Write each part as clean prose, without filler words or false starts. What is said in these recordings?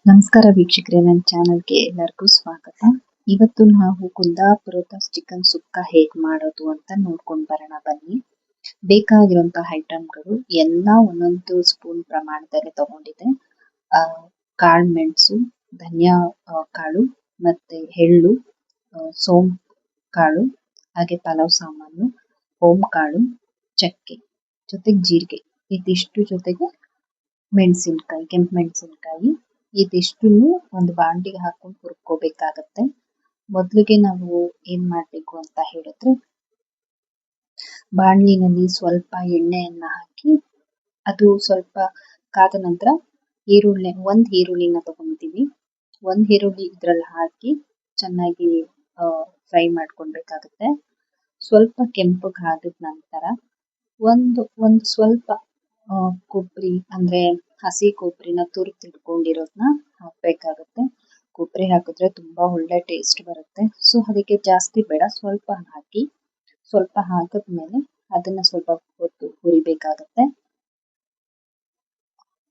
ನಮಸ್ಕಾರ ವೀಕ್ಷಕರೇ, ನನ್ನ ಚಾನಲ್ಗೆ ಎಲ್ಲರಿಗೂ ಸ್ವಾಗತ. ಇವತ್ತು ನಾವು ಕುಂದಾಪುರದ ಚಿಕನ್ ಸುಕ್ಕ ಹೇಗೆ ಮಾಡೋದು ಅಂತ ನೋಡ್ಕೊಂಡು ಬರೋಣ ಬನ್ನಿ. ಬೇಕಾಗಿರುವಂತಹ ಐಟಮ್ಗಳು ಎಲ್ಲ ಒಂದೊಂದು ಸ್ಪೂನ್ ಪ್ರಮಾಣದಲ್ಲಿ ತಗೊಂಡಿದೆ. ಕಾಳು ಮೆಣಸು, ಧನಿಯಾ ಕಾಳು, ಮತ್ತೆ ಎಳ್ಳು, ಸೋಂಪು ಕಾಳು, ಹಾಗೆ ಪಲಾವ್ ಸಾಮಾನು, ಓಂ ಕಾಳು, ಚಕ್ಕೆ, ಜೊತೆಗೆ ಜೀರಿಗೆ, ಇದಿಷ್ಟು ಜೊತೆಗೆ ಮೆಣಸಿನ್ಕಾಯಿ, ಕೆಂಪು ಮೆಣಸಿನ್ಕಾಯಿ, ಇದಿಷ್ಟನ್ನು ಒಂದು ಬಾಂಡಿಗೆ ಹಾಕೊಂಡು ಹುರ್ಕೋಬೇಕಾಗತ್ತೆ. ಮೊದಲಿಗೆ ನಾವು ಏನ್ ಮಾಡ್ಬೇಕು ಅಂತ ಹೇಳಿದ್ರೆ, ಬಾಣಲಿನಲ್ಲಿ ಸ್ವಲ್ಪ ಎಣ್ಣೆಯನ್ನ ಹಾಕಿ ಅದು ಸ್ವಲ್ಪ ಕಾದ ನಂತರ ಒಂದ್ ಈರುಳ್ಳಿನ ತಗೊಂತೀವಿ. ಒಂದ್ ಈರುಳ್ಳಿ ಇದ್ರಲ್ಲಿ ಹಾಕಿ ಚೆನ್ನಾಗಿ ಫ್ರೈ ಮಾಡ್ಕೊಳ್ಬೇಕಾಗತ್ತೆ. ಸ್ವಲ್ಪ ಕೆಂಪಗೆ ಆಗಿದ ನಂತರ ಒಂದು ಸ್ವಲ್ಪ ಕೊಬ್ಬರಿ ಅಂದ್ರೆ ಹಸಿ ಕೊಬ್ಬರಿನ ತುರಿದಿಟ್ಕೊಂಡಿರೋದನ್ನ ಹಾಕ್ಬೇಕಾಗತ್ತೆ. ಕೊಬ್ಬರಿ ಹಾಕಿದ್ರೆ ತುಂಬಾ ಒಳ್ಳೆ ಟೇಸ್ಟ್ ಬರುತ್ತೆ. ಸೊ ಅದಕ್ಕೆ ಜಾಸ್ತಿ ಬೇಡ, ಸ್ವಲ್ಪ ಹಾಕಿ, ಸ್ವಲ್ಪ ಹಾಕಿದ್ಮೇಲೆ ಅದನ್ನ ಸ್ವಲ್ಪ ಹೊತ್ತು ಹುರಿಬೇಕಾಗತ್ತೆ.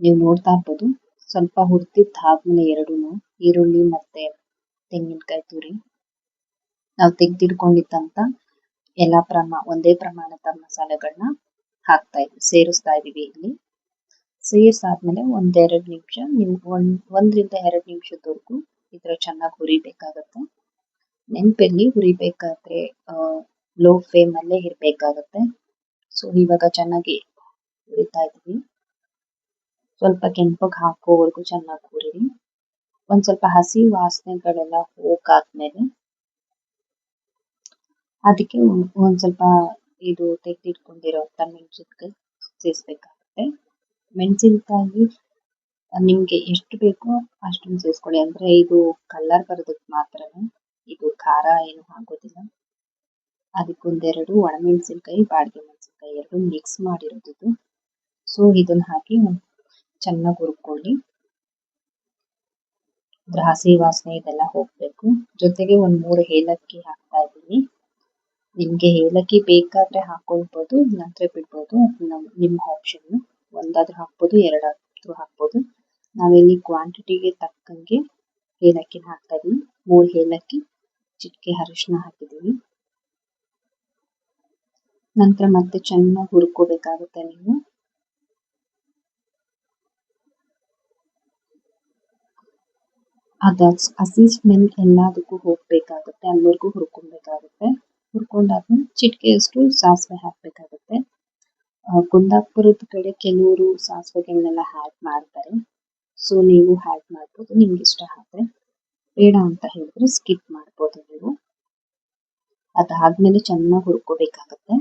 ನೀವು ನೋಡ್ತಾ ಇರ್ಬೋದು, ಸ್ವಲ್ಪ ಹುರಿದಿದ್ದಾದ್ಮೇಲೆ ಎರಡೂನು ಈರುಳ್ಳಿ ಮತ್ತೆ ತೆಂಗಿನಕಾಯಿ ತುರಿ ನಾವು ತೆಗೆದಿಟ್ಕೊಂಡಿದ್ದಂತ ಎಲ್ಲ ಒಂದೇ ಪ್ರಮಾಣದ ಮಸಾಲೆಗಳನ್ನ ಸೇರಿಸ್ತಾ ಇದೀವಿ ಇಲ್ಲಿ. ಸೇರ್ಸಾದ್ಮೇಲೆ ಒಂದೆರಡು ನಿಮಿಷ, ಒಂದರಿಂದ 2 ನಿಮಿಷದವರೆಗೂ ಇದ್ರ ಚೆನ್ನಾಗಿ ಹುರಿಬೇಕಾಗತ್ತೆ. ನೆನಪಲ್ಲಿ ಹುರಿಬೇಕಾದ್ರೆ ಲೋ ಫ್ಲೇಮ್ ಅಲ್ಲೇ ಇರ್ಬೇಕಾಗತ್ತೆ. ಸೊ ಇವಾಗ ಚೆನ್ನಾಗಿ ಹುರಿತಾ ಇದೀವಿ. ಸ್ವಲ್ಪ ಕೆಂಪಗೆ ಹಾಕೋವರೆಗೂ ಚೆನ್ನಾಗಿ ಹುರಿರಿ. ಒಂದ್ ಸ್ವಲ್ಪ ಹಸಿ ವಾಸನೆಗಳೆಲ್ಲ ಹೋಗಾದ್ಮೇಲೆ ಅದಕ್ಕೆ ಒಂದ್ ಸ್ವಲ್ಪ ಇದು ತೆಗೆದಿಟ್ಕೊಂಡಿರೋಂಥ ಮೆಣಸಿನ್ಕಾಯಿ ಸೇರಿಸ್ಬೇಕಾಗುತ್ತೆ. ಮೆಣಸಿನ್ಕಾಯಿ ನಿಮ್ಗೆ ಎಷ್ಟು ಬೇಕೋ ಅಷ್ಟೊಂದು ಸೇರಿಸ್ಕೊಳ್ಳಿ. ಅಂದ್ರೆ ಇದು ಕಲರ್ ಬರೋದಕ್ಕೆ ಮಾತ್ರನೇ, ಇದು ಖಾರ ಏನು ಆಗೋದಿಲ್ಲ. ಅದಕ್ಕೊಂದೆರಡು ಒಣಮೆಣಸಿನ್ಕಾಯಿ, ಬಾಡಿಗೆ ಮೆಣಸಿನ್ಕಾಯಿ ಎರಡು ಮಿಕ್ಸ್ ಮಾಡಿರೋದು ಇದು. ಸೊ ಇದನ್ನ ಹಾಕಿ ಚೆನ್ನಾಗಿ ಹುರ್ಕೊಳ್ಳಿ. ಅದ್ರ ಹಸಿ ವಾಸನೆ ಇದೆಲ್ಲ ಹೋಗ್ಬೇಕು. ಜೊತೆಗೆ 1-3 ಏಲಕ್ಕಿ ಹಾಕ್ತಾ ಇದ್ದೀನಿ. ನಿಮ್ಗೆ ಏಲಕ್ಕಿ ಬೇಕಾದ್ರೆ ಹಾಕೊಳ್ಬೋದು, ಇಲ್ಲಾಂದ್ರೆ ಬಿಡ್ಬೋದು, ನಿಮ್ಮ ಆಪ್ಷನ್. ಒಂದಾದ್ರೂ ಹಾಕ್ಬೋದು, ಎರಡಾದ್ರೂ ಹಾಕ್ಬೋದು. ನಾವಿಲ್ಲಿ ಕ್ವಾಂಟಿಟಿಗೆ ತಕ್ಕಂಗೆ ಏಲಕ್ಕಿನ ಹಾಕ್ತಾ ಇದೀವಿ. 3 ಏಲಕ್ಕಿ, ಚಿಟಿಕೆ ಅರಿಶಿನ ಹಾಕಿದೀವಿ. ನಂತರ ಮತ್ತೆ ಚೆನ್ನಾಗಿ ಹುರ್ಕೋಬೇಕಾಗುತ್ತೆ ನೀವು. ಅದ ಹಸಿ ಸ್ಮೆಲ್ ಎಲ್ಲದಕ್ಕೂ ಹೋಗ್ಬೇಕಾಗುತ್ತೆ, ಅಲ್ಲಿವರೆಗೂ ಹುರ್ಕೊಬೇಕಾಗುತ್ತೆ. ಹುರ್ಕೊಂಡಾದ್ಮೇಲೆ ಚಿಟಿಕೆಯಷ್ಟು ಸಾಸಿವೆ ಹಾಕ್ಬೇಕಾಗುತ್ತೆ. ಕುಂದಾಪುರದ ಕಡೆ ಕೆಲವರು ಸಾಸಿವೆಗಳನ್ನೆಲ್ಲ ಆ್ಯಡ್ ಮಾಡ್ತಾರೆ. ಸೊ ನೀವು ಆ್ಯಡ್ ಮಾಡ್ಬೋದು, ನಿಮ್ಗೆ ಇಷ್ಟ ಆದ್ರೆ. ಬೇಡ ಅಂತ ಹೇಳಿದ್ರೆ ಸ್ಕಿಪ್ ಮಾಡ್ಬೋದು ನೀವು. ಅದಾದ್ಮೇಲೆ ಚೆನ್ನಾಗಿ ಹುರ್ಕೋಬೇಕಾಗತ್ತೆ.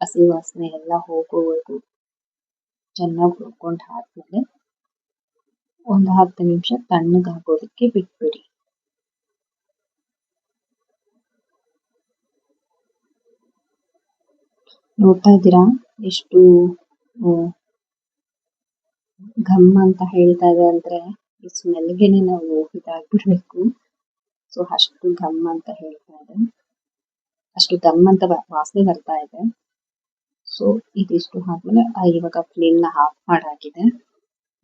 ಹಸಿ ವಾಸನೆ ಎಲ್ಲ ಹೋಗೋವರೆಗೂ ಚೆನ್ನಾಗಿ ಹುರ್ಕೊಂಡು ಆದ್ಮೇಲೆ ಒಂದು 10 ನಿಮಿಷ ತಣ್ಣಗಾಗೋದಕ್ಕೆ ಬಿಟ್ಬಿಡಿ. ನೋಡ್ತಾ ಇದ್ದೀರಾ ಎಷ್ಟು ಘಮ್ ಅಂತ ಹೇಳ್ತಾ ಇದೆ ಅಂದ್ರೆ, ಈ ಸ್ಮೆಲ್ಗೆನೆ ನಾವು ಇದಾಗ್ಬಿಡ್ಬೇಕು. ಸೊ ಅಷ್ಟು ಘಮ್ ಅಂತ ಹೇಳ್ತಾ ಇದೆ, ಅಷ್ಟು ಘಮ್ ಅಂತ ವಾಸನೆ ಬರ್ತಾ ಇದೆ. ಸೊ ಇದಿಷ್ಟು ಆದ್ಮೇಲೆ ಇವಾಗ ಫ್ಲೇಮ್ನ ಆಫ್ ಮಾಡಾಗಿದೆ.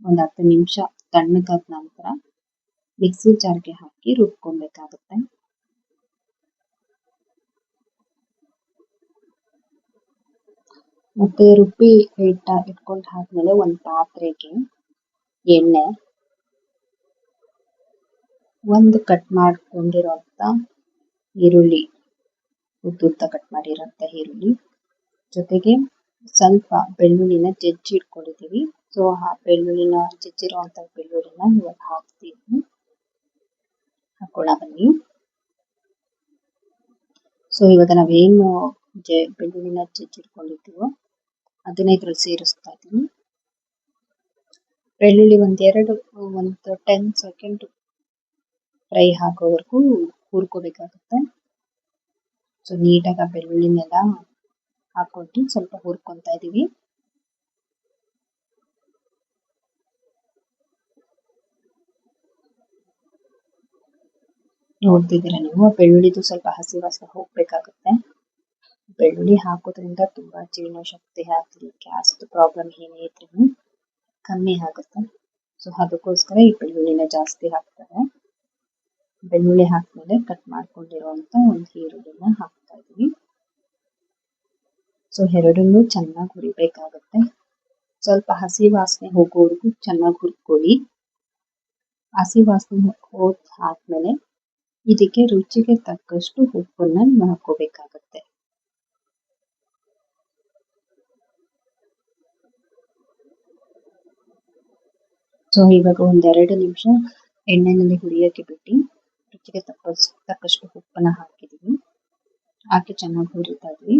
ಒಂದು 10 ನಿಮಿಷ ತಣ್ಣಗಾದ ನಂತರ ಮಿಕ್ಸಿ ಜಾರ್ಗೆ ಹಾಕಿ ರುಬ್ಕೊಬೇಕಾಗುತ್ತೆ. ಮತ್ತೆ ರುಬ್ಬಿ ಇಟ್ಕೊಂಡ್ ಆದ್ಮೇಲೆ ಒಂದು ಪಾತ್ರೆಗೆ ಎಣ್ಣೆ, ಒಂದು ಕಟ್ ಮಾಡ್ಕೊಂಡಿರೋಂಥ ಈರುಳ್ಳಿ, ಉದ್ದುದ್ದ ಕಟ್ ಮಾಡಿರೋಂಥ ಈರುಳ್ಳಿ, ಜೊತೆಗೆ ಸ್ವಲ್ಪ ಬೆಳ್ಳುಳ್ಳಿನ ಜಜ್ಜಿ ಇಟ್ಕೊಂಡಿದ್ದೀವಿ. ಸೊ ಆ ಜಜ್ಜಿರೋಂಥ ಬೆಳ್ಳುಳ್ಳಿನ ಇವಾಗ ಹಾಕ್ತೀವಿ. ಹಾಕೊಳ್ಳ ಬನ್ನಿ. ಸೊ ಇವಾಗ ನಾವೇನು ಬೆಳ್ಳುಳ್ಳಿನ ಜಜ್ಜಿಟ್ಕೊಂಡಿದ್ದೀವೋ ಅದನ್ನ ಇದ್ರಲ್ಲಿ ಸೇರಿಸ್ತಾ ಇದ್ದೀನಿ. ಬೆಳ್ಳುಳ್ಳಿ ಒಂದು 10 ಸೆಕೆಂಡ್ ಫ್ರೈ ಆಗೋವರೆಗೂ ಹುರ್ಕೋಬೇಕಾಗುತ್ತೆ. ಸೊ ನೀಟಾಗಿ ಆ ಬೆಳ್ಳುಳ್ಳಿನೆಲ್ಲ ಹಾಕೊಂಡು ಸ್ವಲ್ಪ ಹುರ್ಕೊತಾ ಇದೀವಿ. ನೋಡ್ತಿದ್ದೀರಾ ನೀವು, ಬೆಳ್ಳುಳ್ಳಿದು ಸ್ವಲ್ಪ ಹಸಿ ವಾಸನೆ ಹೋಗ್ಬೇಕಾಗುತ್ತೆ. ಬೆಳ್ಳುಳ್ಳಿ ಹಾಕೋದ್ರಿಂದ ತುಂಬಾ ಜೀರ್ಣಶಕ್ತಿ ಆಗ್ಲಿ, ಗ್ಯಾಸ್ ಪ್ರಾಬ್ಲಮ್ ಏನೇ ಇದ್ರೂ ಕಮ್ಮಿ ಆಗುತ್ತೆ. ಸೊ ಅದಕ್ಕೋಸ್ಕರ ಈ ಬೆಳ್ಳುಳ್ಳಿನ ಜಾಸ್ತಿ ಹಾಕ್ತಾರೆ. ಬೆಳ್ಳುಳ್ಳಿ ಹಾಕ್ಮೇಲೆ ಕಟ್ ಮಾಡ್ಕೊಂಡಿರುವಂತ ಒಂದು ಈರುಳ್ಳಿನ ಹಾಕ್ತಾ ಇದೀವಿ. ಸೊ ಎರಡನ್ನೂ ಚೆನ್ನಾಗಿ ಹುರಿಬೇಕಾಗುತ್ತೆ. ಸ್ವಲ್ಪ ಹಸಿ ವಾಸನೆ ಹೋಗೋವರೆಗೂ ಚೆನ್ನಾಗಿ ಹುರ್ಕೊಳ್ಳಿ. ಹಸಿ ವಾಸನೆ ಆದ್ಮೇಲೆ ಇದಕ್ಕೆ ರುಚಿಗೆ ತಕ್ಕಷ್ಟು ಉಪ್ಪನ್ನ ಹಾಕೋಬೇಕಾಗತ್ತೆ. ಸೊ ಇವಾಗ ಒಂದೆರಡು ನಿಮಿಷ ಎಣ್ಣೆನಲ್ಲಿ ಹುರಿಯೋಕೆ ಬಿಟ್ಟು ರುಚಿಗೆ ತಕ್ಕಷ್ಟು ಉಪ್ಪನ್ನ ಹಾಕಿದೀವಿ. ಹಾಕಿ ಚೆನ್ನಾಗಿ ಹುರಿತಾ ಇದ್ವಿ.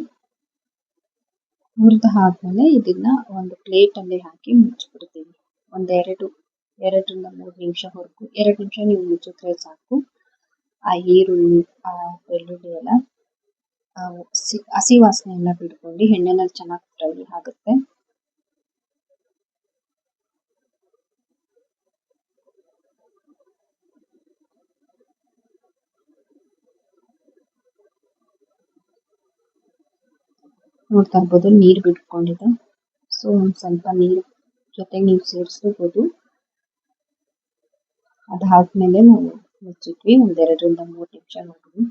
ಹುರಿದ ಆದ್ಮೇಲೆ ಇದನ್ನ ಒಂದು ಪ್ಲೇಟ್ ಅಲ್ಲಿ ಹಾಕಿ ಮುಚ್ಚಿಬಿಡ್ತೀವಿ. ಎರಡರಿಂದ 3 ನಿಮಿಷವರೆಗೂ. 2 ನಿಮಿಷ ನೀವು ಮುಚ್ಚಿದ್ರೆ ಸಾಕು. ಆ ಈರುಳ್ಳಿ, ಆ ಬೆಳ್ಳುಳ್ಳಿ ಎಲ್ಲ ಹಸಿ ವಾಸನೆ ಎಲ್ಲ ಬಿಡ್ಕೊಂಡು ಎಣ್ಣೆನಲ್ಲಿ ಚೆನ್ನಾಗಿ ಫ್ರೈ ಆಗುತ್ತೆ. ನೋಡ್ತಾ ಇರ್ಬೋದು ನೀರು ಬಿಟ್ಕೊಂಡಿದೆ. ಸೊ ಒಂದು ಸ್ವಲ್ಪ ನೀರು ಜೊತೆಗೆ ನೀವು ಸೇರಿಸ್ಕೋಬಹುದು. ಅದಾದ್ಮೇಲೆ ನಾವು ಮುಚ್ಚಿಟ್ವಿ. 2ರಿಂದ 3 ನಿಮಿಷ ನೋಡಿದ್ವಿ.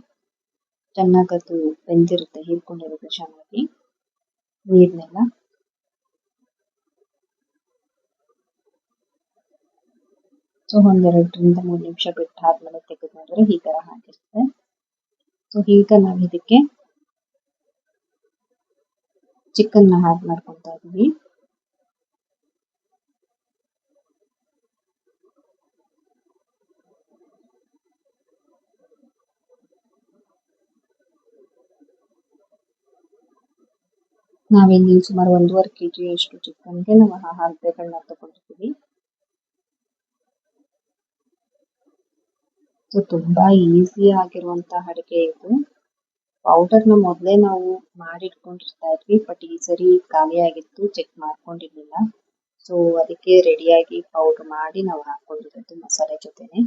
ಚೆನ್ನಾಗಿ ಅದು ಬೆಂದಿರುತ್ತೆ, ಹೀರ್ಕೊಂಡಿರುತ್ತೆ ಚೆನ್ನಾಗಿ ನೀರ್ನೆಲ್ಲ. ಸೊ 2ರಿಂದ 3 ನಿಮಿಷ ಬಿಟ್ಟಾದ್ಮೇಲೆ ತೆಗೆದು ನೋಡಿದ್ರೆ ಈ ತರ ಆಗಿರುತ್ತೆ. ಸೊ ಈಗ ನಾವು ಇದಕ್ಕೆ ಚಿಕನ್ ಆಡ್ ಮಾಡ್ಕೊತಾ ಇದೀವಿ. ನಾವಿಲ್ಲಿ ಸುಮಾರು 1.5 kg ಅಷ್ಟು ಚಿಕನ್ಗೆ ನಾವು ಅಳತೆಗಳನ್ನ ತಗೊಂಡಿದ್ದೀವಿ. ಸೊ ತುಂಬಾ ಈಸಿ ಆಗಿರುವಂತಹ ಅಡುಗೆ ಇದು. ಪೌಡರ್ನ ಮೊದಲೇ ನಾವು ಮಾಡಿಟ್ಕೊಂಡಿರ್ತಾ ಇದ್ವಿ, ಬಟ್ ಈ ಸರಿ ಖಾಲಿ ಆಗಿತ್ತು, ಚೆಕ್ ಮಾಡ್ಕೊಂಡಿರ್ಲಿಲ್ಲ. ಸೊ ಅದಕ್ಕೆ ರೆಡಿಯಾಗಿ ಪೌಡರ್ ಮಾಡಿ ನಾವು ಹಾಕೊಂಡಿರೋದು ಮಸಾಲೆ ಜೊತೆನೆ.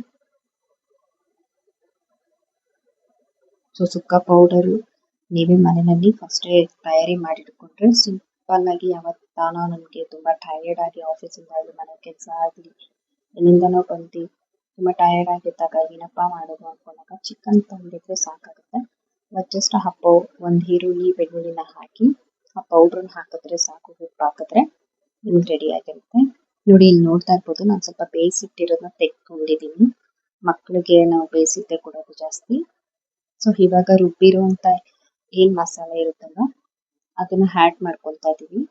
ಸೊ ಸುಕ್ಕ ಪೌಡರು ನೀವೇ ಮನೆಯಲ್ಲಿ ಫಸ್ಟೇ ತಯಾರಿ ಮಾಡಿಟ್ಕೊಂಡ್ರೆ ಸಿಂಪಲ್ ಆಗಿ ಯಾವತ್ತಾನೋ ನಮಗೆ ತುಂಬಾ ಟಯರ್ಡ್ ಆಗಿ ಆಫೀಸಿಂದ ಆಗಲಿ, ಮನೆ ಕೆಲಸ ಆಗಲಿ, ಎಲ್ಲಿಂದನೋ ಬಂದು ತುಂಬಾ ಟಯರ್ಡ್ ಆಗಿದ್ದಾಗ ಏನಪ್ಪಾ ಮಾಡೋದು ಅನ್ಕೊಂಡಾಗ ಚಿಕನ್ ತಂದಿದ್ರೆ ಸಾಕಾಗುತ್ತೆ. ಜಸ್ಟ್ ಒಂದು ಈರುಳ್ಳಿ, ಬೆಳ್ಳುಳ್ಳಿನ ಹಾಕಿ ಆ ಪೌಡ್ರನ್ನ ಹಾಕಿದ್ರೆ ಸಾಕು. ಉಪ್ಪು ಹಾಕಿದ್ರೆ ನಿಮ್ಗೆ ರೆಡಿ ಆಗಿರುತ್ತೆ. ನೋಡಿ ಇಲ್ಲಿ ನೋಡ್ತಾ ಇರ್ಬೋದು, ನಾನು ಸ್ವಲ್ಪ ಬೇಯಿಸಿಟ್ಟಿರೋದನ್ನ ತೆಗೆದುಕೊಂಡಿದ್ದೀನಿ. ಮಕ್ಕಳಿಗೆ ನಾವು ಬೇಯಿಸಿಟ್ಟೆ ಕೊಡೋದು ಜಾಸ್ತಿ. ಸೊ ಇವಾಗ ರುಬ್ಬಿರುವಂತ ಏನ್ ಮಸಾಲೆ ಇರುತ್ತಲ್ಲ ಅದನ್ನ ಆಡ್ ಮಾಡ್ಕೊತಾ ಇದೀವಿ.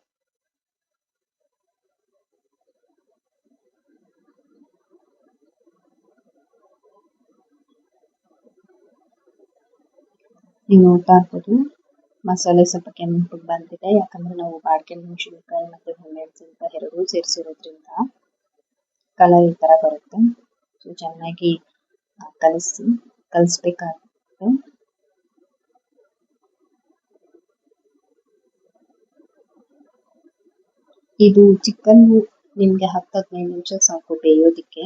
ನೀವು ನೋಡ್ತಾ ಇರ್ಬೋದು ಮಸಾಲೆ ಸ್ವಲ್ಪ ಕೆಂಪು ಬಂದಿದೆ, ಯಾಕಂದ್ರೆ ನಾವು ಬಾಡಿಗೆ ಮೆಣಸಿನಕಾಯಿ ಮತ್ತೆ ಹಸಿಮೆಣಸಿನಕಾಯಿ ಎರಡೂ ಸೇರಿಸಿರೋದ್ರಿಂದ ಕಲರ್ ಈ ತರ ಬರುತ್ತೆ. ಸೊ ಚೆನ್ನಾಗಿ ಕಲಿಸ್ಬೇಕಾಗುತ್ತೆ. ಇದು ಚಿಕನ್ ನಿಮ್ಗೆ 10-15 ನಿಮಿಷ ಸಾಕು ಬೇಯೋದಿಕ್ಕೆ.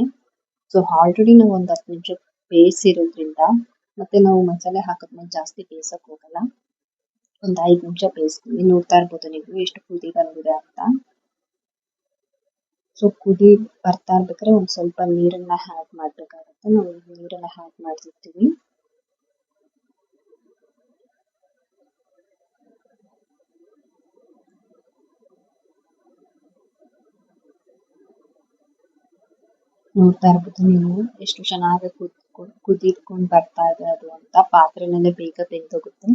ಸೊ ಆಲ್ರೆಡಿ ನಾವು ಒಂದು 10 ನಿಮಿಷ ಬೇಯಿಸಿರೋದ್ರಿಂದ ಮತ್ತೆ ನಾವು ಮಸಾಲೆ ಹಾಕಿದ್ಮೇಲೆ ಜಾಸ್ತಿ ಬೇಯಿಸಕ್ ಹೋಗಲ್ಲ. ಒಂದು 5 ನಿಮಿಷ ಬೇಯಿಸ್ತೀವಿ. ನೋಡ್ತಾ ಇರ್ಬೋದು ನೀವು ಎಷ್ಟು ಕುದಿ ಬಂದಿದೆ ಅಂತ. ಸೊ ಕುದಿ ಬರ್ತಾ ಇರ್ಬೇಕಾದ್ರೆ ಒಂದ್ ಸ್ವಲ್ಪ ನೀರನ್ನ ಆಡ್ ಮಾಡ್ಬೇಕಾಗುತ್ತೆ. ನಾವು ನೀರನ್ನ ಆಡ್ ಮಾಡಿರ್ತೀವಿ. ನೋಡ್ತಾ ಇರ್ಬೋದು ನೀವು ಎಷ್ಟು ಚೆನ್ನಾಗಿ ಕುದಿದ್ಕೊಂಡು ಬರ್ತಾ ಇದೆ ಅದು ಅಂತ. ಪಾತ್ರೆನಲ್ಲೇ ಬೇಗ ಬೆಂದೋಗುತ್ತೆ.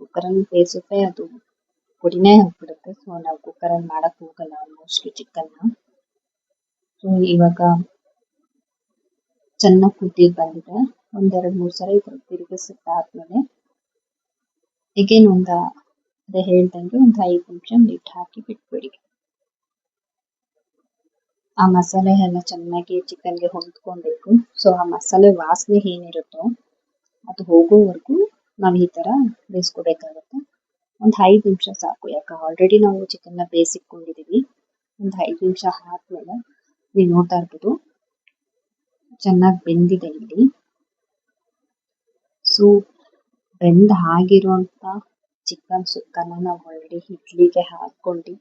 ಕುಕ್ಕರಲ್ಲಿ ಬೇಯಿಸಿದ್ರೆ ಅದು ಪುಡಿನೇ ಆಗ್ಬಿಡುತ್ತೆ. ಸೊ ನಾವು ಕುಕ್ಕರಲ್ಲಿ ಮಾಡಕ್ ಹೋಗಲ್ಲ ಆಲ್ಮೋಸ್ಟ್ ಚಿಕನ್ನ. ಸೊ ಇವಾಗ ಚೆನ್ನಾಗಿ ಕುದಿ ಬಂದಿದೆ. 1-2-3 ಸಲ ತಿರುಗಿಸಿದ್ದಾದ್ಮೇಲೆ ಈಗೇನು ಅದೇ ಹೇಳ್ದಂಗೆ ಒಂದು 5 ನಿಮಿಷ ನೀಟ್ ಹಾಕಿ ಬಿಟ್ಬಿಡಿ. ಆ ಮಸಾಲೆ ಎಲ್ಲ ಚೆನ್ನಾಗಿ ಚಿಕನ್ಗೆ ಹೊಂದ್ಕೊಬೇಕು. ಸೊ ಆ ಮಸಾಲೆ ವಾಸನೆ ಏನಿರುತ್ತೋ ಅದು ಹೋಗೋವರೆಗೂ ನಾವು ಈ ತರ ಬೇಯಿಸ್ಕೋಬೇಕಾಗುತ್ತೆ. ಒಂದು 5 ನಿಮಿಷ ಸಾಕು, ಯಾಕೆ ಆಲ್ರೆಡಿ ನಾವು ಚಿಕನ್ನ ಬೇಯಿಸಿಕೊಂಡಿದೀವಿ. ಒಂದು 5 ನಿಮಿಷ ಆದ್ಮೇಲೆ ನೀವು ನೋಡ್ತಾ ಇರ್ಬೋದು ಚೆನ್ನಾಗಿ ಬೆಂದಿದೆ ಇಲ್ಲಿ. ಸೊ ಬೆಂದ ಆಗಿರುವಂತ ಚಿಕನ್ ಸುಕ್ಕನ ನಾವು ಆಲ್ರೆಡಿ ಇಡ್ಲಿಗೆ ಹಾಕೊಂಡು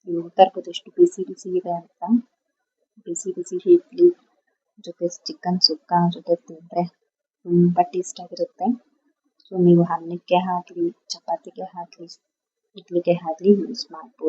ನೋಡ್ತಾ ಇರ್ಬೋದು ಎಷ್ಟು ಬಿಸಿ ಬಿಸಿ ಇದೆ ಅಂತ. ಬಿಸಿ ಬಿಸಿ ಇಡ್ಲಿ ಜೊತೆ ಚಿಕನ್ ಸುಕ್ಕ ಜೊತೆ ತಿಂದ್ರೆ ತುಂಬಾ ಟೇಸ್ಟ್ ಆಗಿರುತ್ತೆ. ಸೊ ನೀವು ಅನ್ನಕ್ಕೆ ಹಾಕ್ಲಿ, ಚಪಾತಿಗೆ ಹಾಕ್ಲಿ, ಇಡ್ಲಿಗೆ ಹಾಕ್ಲಿ ಯೂಸ್ ಮಾಡ್ಬೋದು.